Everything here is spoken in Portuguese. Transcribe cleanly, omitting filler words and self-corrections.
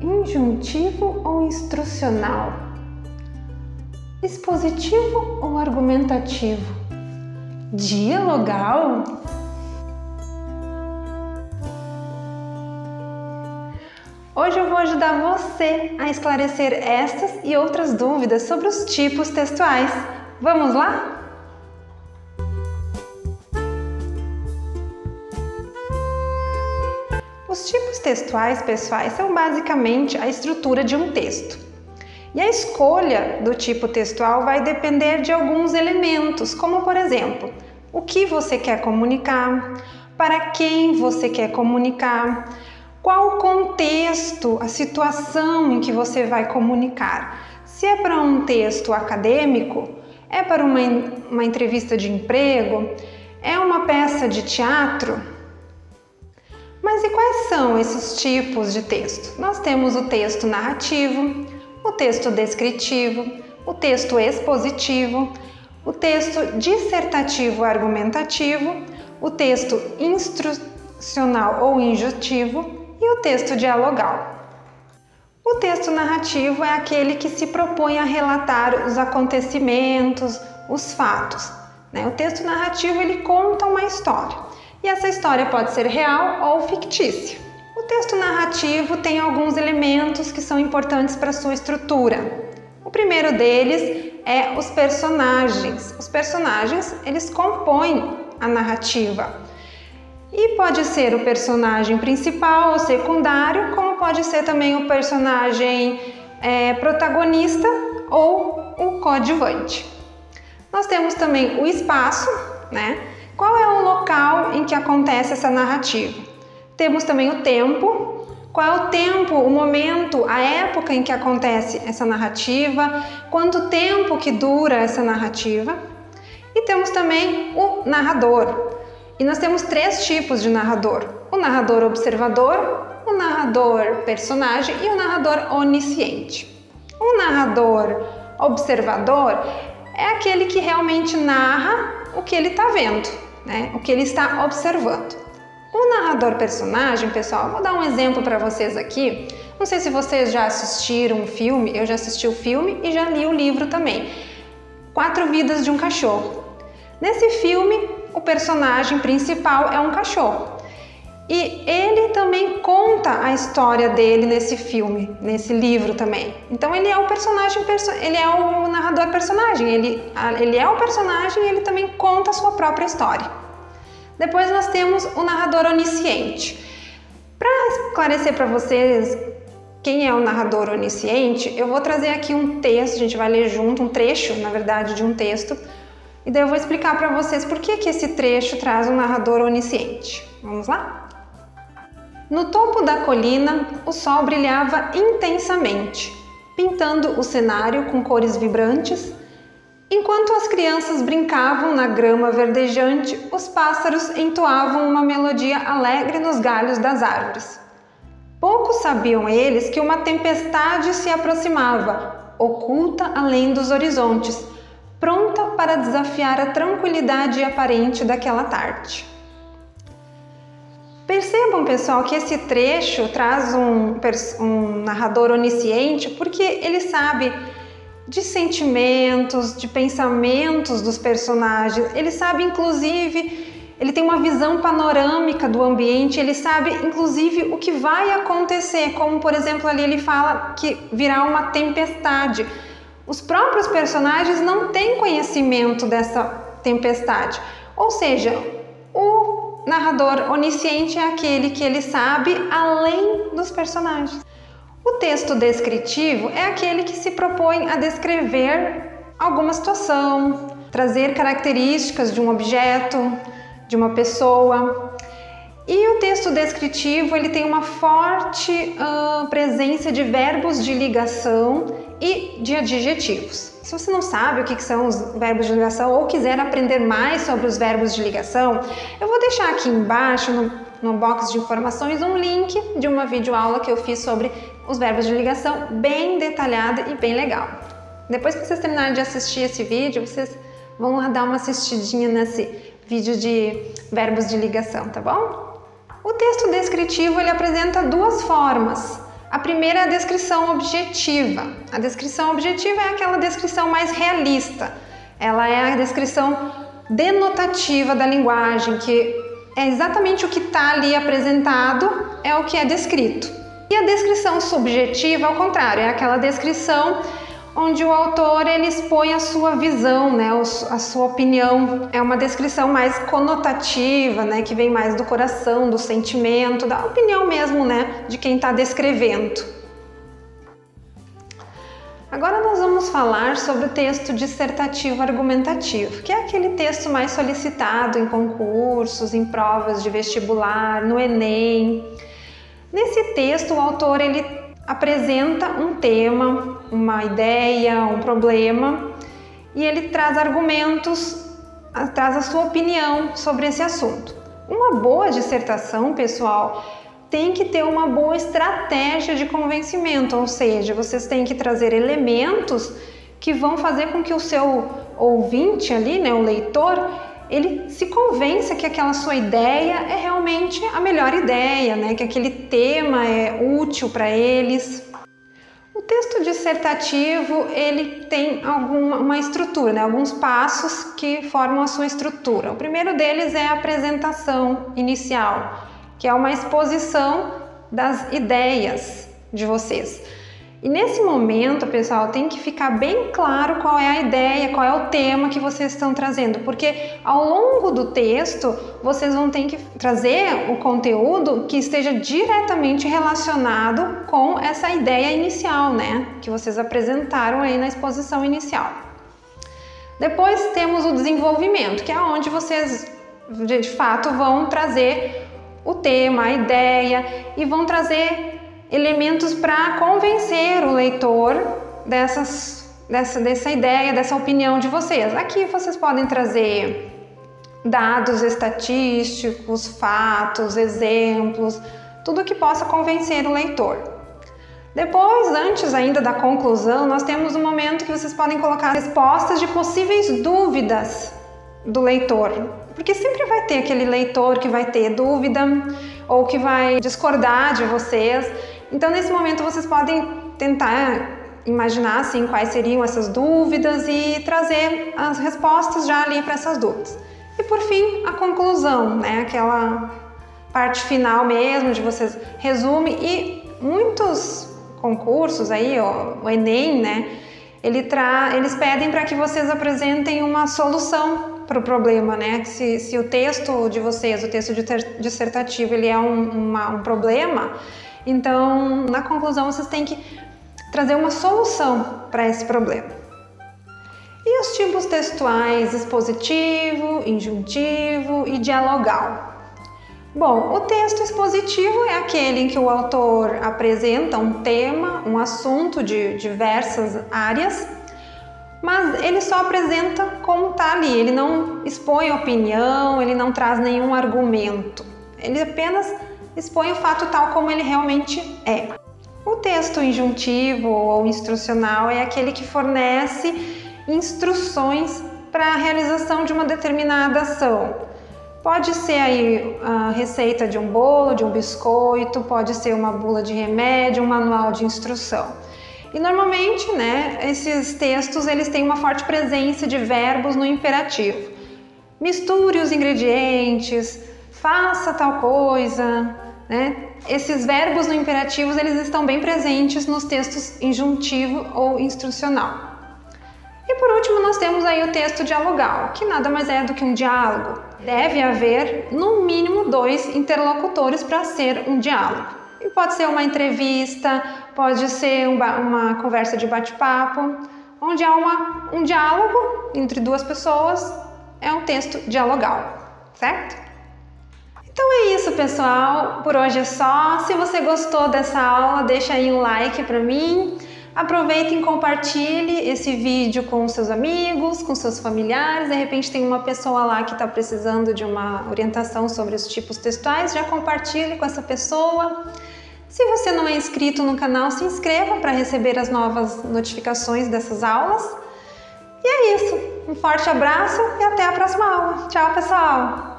injuntivo ou instrucional? Expositivo ou argumentativo? Dialogal? Hoje eu vou ajudar você a esclarecer estas e outras dúvidas sobre os tipos textuais. Vamos lá? Os tipos textuais, pessoais, são basicamente a estrutura de um texto. E a escolha do tipo textual vai depender de alguns elementos, como por exemplo, o que você quer comunicar, para quem você quer comunicar, qual o contexto, a situação em que você vai comunicar. Se é para um texto acadêmico, é para uma entrevista de emprego, é uma peça de teatro. Mas e quais são esses tipos de texto? Nós temos o texto narrativo, o texto descritivo, o texto expositivo, o texto dissertativo argumentativo, o texto instrucional ou injuntivo e o texto dialogal. O texto narrativo é aquele que se propõe a relatar os acontecimentos, os fatos. O texto narrativo ele conta uma história e essa história pode ser real ou fictícia. O texto narrativo tem alguns elementos que são importantes para a sua estrutura. O primeiro deles é os personagens. Os personagens, eles compõem a narrativa. E pode ser o personagem principal ou secundário, como pode ser também o personagem protagonista ou o coadjuvante. Nós temos também o espaço, Qual é o local em que acontece essa narrativa? Temos também o tempo. Qual é o tempo, o momento, a época em que acontece essa narrativa? Quanto tempo que dura essa narrativa? E temos também o narrador. E nós temos 3 tipos de narrador. O narrador observador, o narrador personagem e o narrador onisciente. O narrador observador é aquele que realmente narra o que ele está vendo, o que ele está observando. O narrador personagem, pessoal, eu vou dar um exemplo para vocês aqui. Não sei se vocês já assistiram um filme, eu já assisti o filme e já li o livro também. 4 Vidas de um Cachorro. Nesse filme, o personagem principal é um cachorro. E ele também conta a história dele nesse filme, nesse livro também. Então ele é o personagem, ele é o narrador personagem, ele é o personagem e ele também conta a sua própria história. Depois nós temos o narrador onisciente. Para esclarecer para vocês quem é o narrador onisciente, eu vou trazer aqui um texto, a gente vai ler junto, um trecho, na verdade, de um texto, e daí eu vou explicar para vocês por que esse trecho traz um narrador onisciente. Vamos lá? No topo da colina, o sol brilhava intensamente, pintando o cenário com cores vibrantes. Enquanto as crianças brincavam na grama verdejante, os pássaros entoavam uma melodia alegre nos galhos das árvores. Poucos sabiam eles que uma tempestade se aproximava, oculta além dos horizontes, pronta para desafiar a tranquilidade aparente daquela tarde. Percebam, pessoal, que esse trecho traz um narrador onisciente porque ele sabe de sentimentos, de pensamentos dos personagens. Ele sabe, inclusive, ele tem uma visão panorâmica do ambiente, ele sabe, inclusive, o que vai acontecer, como, por exemplo, ali ele fala que virá uma tempestade. Os próprios personagens não têm conhecimento dessa tempestade, ou seja, o narrador onisciente é aquele que ele sabe além dos personagens. O texto descritivo é aquele que se propõe a descrever alguma situação, trazer características de um objeto, de uma pessoa. E o texto descritivo ele tem uma forte presença de verbos de ligação e de adjetivos. Se você não sabe o que são os verbos de ligação ou quiser aprender mais sobre os verbos de ligação, eu vou deixar aqui embaixo no box de informações um link de uma videoaula que eu fiz sobre os verbos de ligação, bem detalhada e bem legal. Depois que vocês terminarem de assistir esse vídeo, vocês vão lá dar uma assistidinha nesse vídeo de verbos de ligação, tá bom? O texto descritivo ele apresenta 2 formas: A primeira é a descrição objetiva. A descrição objetiva é aquela descrição mais realista. Ela é a descrição denotativa da linguagem, que é exatamente o que está ali apresentado, é o que é descrito. E a descrição subjetiva, ao contrário, é aquela descrição onde o autor ele expõe a sua visão, né, a sua opinião. É uma descrição mais conotativa, né, que vem mais do coração, do sentimento, da opinião mesmo, né, de quem está descrevendo. Agora nós vamos falar sobre o texto dissertativo argumentativo, que é aquele texto mais solicitado em concursos, em provas de vestibular, no Enem. Nesse texto, o autor ele apresenta um tema, uma ideia, um problema, e ele traz argumentos, traz a sua opinião sobre esse assunto. Uma boa dissertação, pessoal, tem que ter uma boa estratégia de convencimento, ou seja, vocês têm que trazer elementos que vão fazer com que o seu ouvinte ali, né, o leitor, ele se convença que aquela sua ideia é realmente a melhor ideia, né? Que aquele tema é útil para eles. O texto dissertativo ele tem uma estrutura, né? Alguns passos que formam a sua estrutura. O primeiro deles é a apresentação inicial, que é uma exposição das ideias de vocês. E nesse momento, pessoal, tem que ficar bem claro qual é a ideia, qual é o tema que vocês estão trazendo, porque ao longo do texto vocês vão ter que trazer o conteúdo que esteja diretamente relacionado com essa ideia inicial, né, que vocês apresentaram aí na exposição inicial. Depois temos o desenvolvimento, que é onde vocês de fato vão trazer o tema, a ideia e vão trazer elementos para convencer o leitor dessa ideia, dessa opinião de vocês. Aqui vocês podem trazer dados estatísticos, fatos, exemplos, tudo que possa convencer o leitor. Depois, antes ainda da conclusão, nós temos um momento que vocês podem colocar respostas de possíveis dúvidas do leitor, porque sempre vai ter aquele leitor que vai ter dúvida ou que vai discordar de vocês. Então, nesse momento, vocês podem tentar imaginar assim, quais seriam essas dúvidas e trazer as respostas já ali para essas dúvidas. E, por fim, a conclusão, né? Aquela parte final mesmo, de vocês resume. E muitos concursos aí, o Enem, né? Eles pedem para que vocês apresentem uma solução para o problema, né? Se o texto de vocês, o texto dissertativo, ele é um problema, então, na conclusão, vocês têm que trazer uma solução para esse problema. E os tipos textuais expositivo, injuntivo e dialogal? Bom, o texto expositivo é aquele em que o autor apresenta um tema, um assunto de diversas áreas, mas ele só apresenta como está ali, ele não expõe opinião, ele não traz nenhum argumento, ele apenas expõe o fato tal como ele realmente é. O texto injuntivo ou instrucional é aquele que fornece instruções para a realização de uma determinada ação. Pode ser aí a receita de um bolo, de um biscoito, pode ser uma bula de remédio, um manual de instrução. E normalmente, né, esses textos eles têm uma forte presença de verbos no imperativo. Misture os ingredientes, faça tal coisa, né? Esses verbos no imperativo eles estão bem presentes nos textos injuntivo ou instrucional. E por último nós temos aí o texto dialogal, que nada mais é do que um diálogo. Deve haver no mínimo 2 interlocutores para ser um diálogo. E pode ser uma entrevista, pode ser uma conversa de bate-papo, onde há um diálogo entre 2 pessoas, é um texto dialogal, certo? Então é isso, pessoal, por hoje é só. Se você gostou dessa aula, deixa aí um like para mim. Aproveitem e compartilhe esse vídeo com seus amigos, com seus familiares. De repente tem uma pessoa lá que está precisando de uma orientação sobre os tipos textuais, já compartilhe com essa pessoa. Se você não é inscrito no canal, se inscreva para receber as novas notificações dessas aulas. E é isso. Um forte abraço e até a próxima aula. Tchau, pessoal!